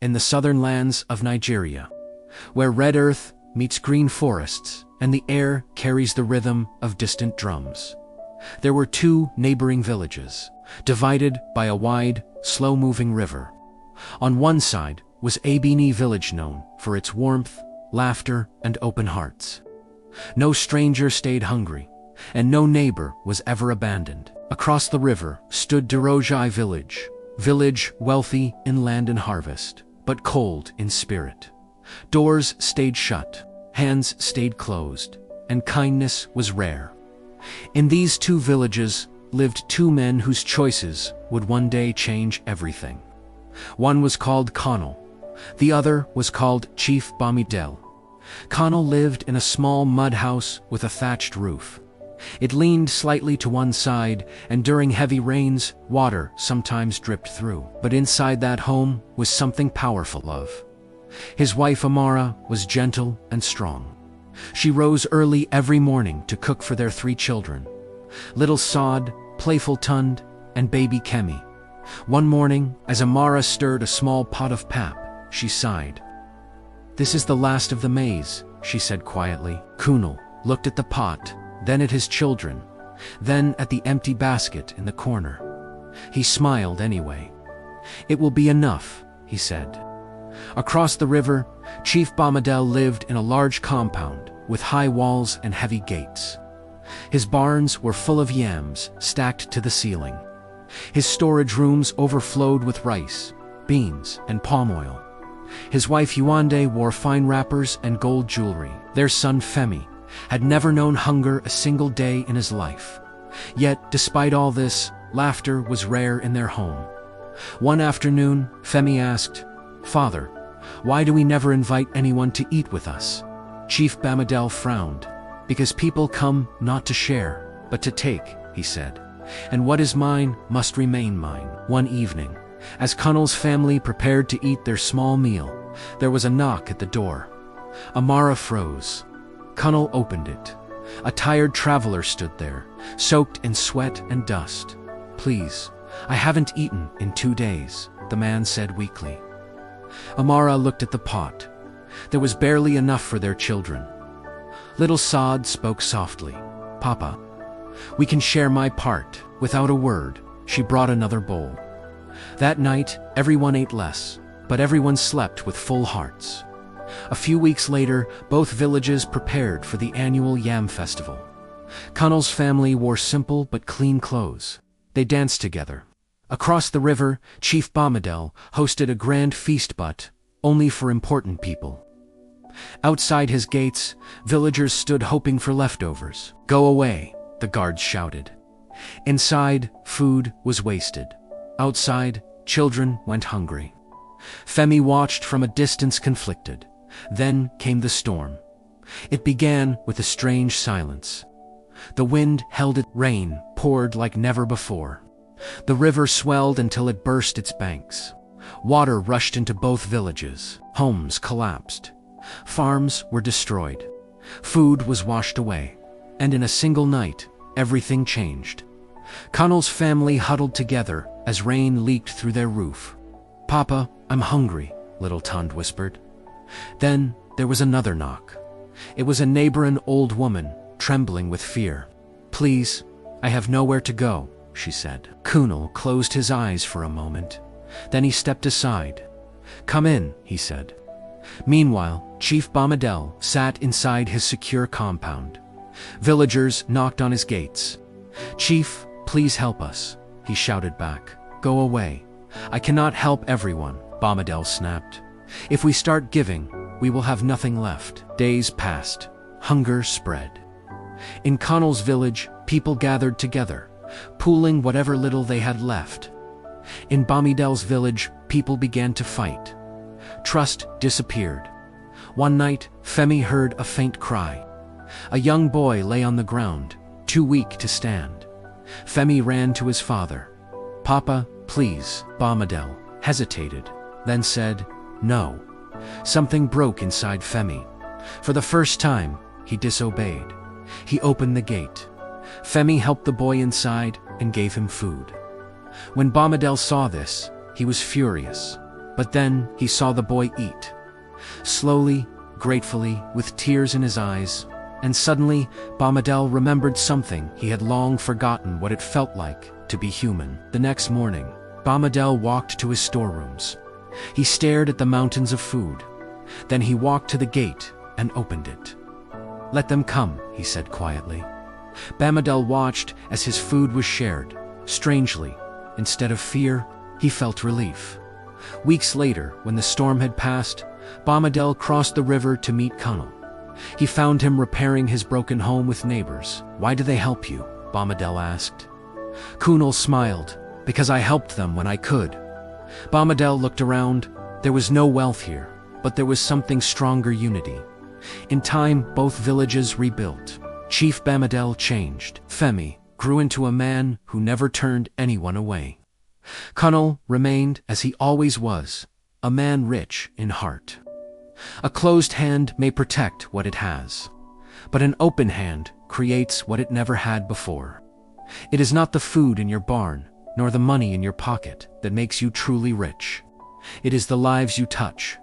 in the southern lands of Nigeria, where red earth meets green forests and the air carries the rhythm of distant drums. There were two neighboring villages, divided by a wide, slow-moving river. On one side was Abini village, known for its warmth, laughter, and open hearts. No stranger stayed hungry, and no neighbor was ever abandoned. Across the river stood Dirojai village wealthy in land and harvest, but cold in spirit. Doors stayed shut, hands stayed closed, and kindness was rare. In these two villages lived two men whose choices would one day change everything. One was called Kunle, the other was called Chief Bamidele. Kunle lived in a small mud house with a thatched roof. It leaned slightly to one side, and during heavy rains, water sometimes dripped through. But inside that home was something powerful. Love. His wife Amara was gentle and strong. She rose early every morning to cook for their 3 children, little Saad, playful Tund, and baby Kemi. One morning, as Amara stirred a small pot of pap, she sighed. "This is the last of the maize," she said quietly. Kunle looked at the pot, then at his children, then at the empty basket in the corner. He smiled anyway. "It will be enough," he said. Across the river, Chief Bamidele lived in a large compound with high walls and heavy gates. His barns were full of yams stacked to the ceiling. His storage rooms overflowed with rice, beans, and palm oil. His wife Yuande wore fine wrappers and gold jewelry. Their son Femi had never known hunger a single day in his life. Yet, despite all this, laughter was rare in their home. One afternoon, Femi asked, "Father, why do we never invite anyone to eat with us?" Chief Bamidele frowned. "Because people come not to share, but to take," he said. "And what is mine must remain mine." One evening, as Kunle's family prepared to eat their small meal, there was a knock at the door. Amara froze. Kunle opened it. A tired traveler stood there, soaked in sweat and dust. "Please, I haven't eaten in 2 days," the man said weakly. Amara looked at the pot. There was barely enough for their children. Little Saad spoke softly. "Papa, we can share my part." Without a word, she brought another bowl. That night, everyone ate less, but everyone slept with full hearts. A few weeks later, both villages prepared for the annual Yam Festival. Kunle's family wore simple but clean clothes. They danced together. Across the river, Chief Bamidele hosted a grand feast, but only for important people. Outside his gates, villagers stood hoping for leftovers. "Go away," the guards shouted. Inside, food was wasted. Outside, children went hungry. Femi watched from a distance, conflicted. Then came the storm. It began with a strange silence. The wind held it. Rain poured like never before. The river swelled until it burst its banks. Water rushed into both villages. Homes collapsed. Farms were destroyed. Food was washed away. And in a single night, everything changed. Kunle's family huddled together as rain leaked through their roof. "Papa, I'm hungry," little Tund whispered. Then there was another knock. It was a neighbor, an old woman, trembling with fear. "Please, I have nowhere to go," she said. Kunle closed his eyes for a moment. Then he stepped aside. "Come in," he said. Meanwhile, Chief Bamidele sat inside his secure compound. Villagers knocked on his gates. "Chief, please help us," he shouted back. "Go away. I cannot help everyone," Bamidele snapped. "If we start giving, we will have nothing left." Days passed. Hunger spread. In Kunle's village, people gathered together, pooling whatever little they had left. In Bamidele's village, people began to fight. Trust disappeared. One night, Femi heard a faint cry. A young boy lay on the ground, too weak to stand. Femi ran to his father. "Papa, please." Bamidele hesitated, then said, "No." Something broke inside Femi. For the first time, he disobeyed. He opened the gate. Femi helped the boy inside and gave him food. When Bamidele saw this, he was furious. But then he saw the boy eat. Slowly, gratefully, with tears in his eyes, and suddenly Bamidele remembered something he had long forgotten, what it felt like to be human. The next morning, Bamidele walked to his storerooms. He stared at the mountains of food. Then he walked to the gate and opened it. "Let them come," he said quietly. Bamidele watched as his food was shared. Strangely, instead of fear, he felt relief. Weeks later, when the storm had passed, Bamidele crossed the river to meet Kunle. He found him repairing his broken home with neighbors. "Why do they help you?" Bamidele asked. Kunle smiled. "Because I helped them when I could." Bamidele looked around. There was no wealth here, but there was something stronger: unity. In time, both villages rebuilt. Chief Bamidele changed. Femi grew into a man who never turned anyone away. Kunle remained as he always was, a man rich in heart. A closed hand may protect what it has, but an open hand creates what it never had before. It is not the food in your barn, nor the money in your pocket that makes you truly rich. It is the lives you touch,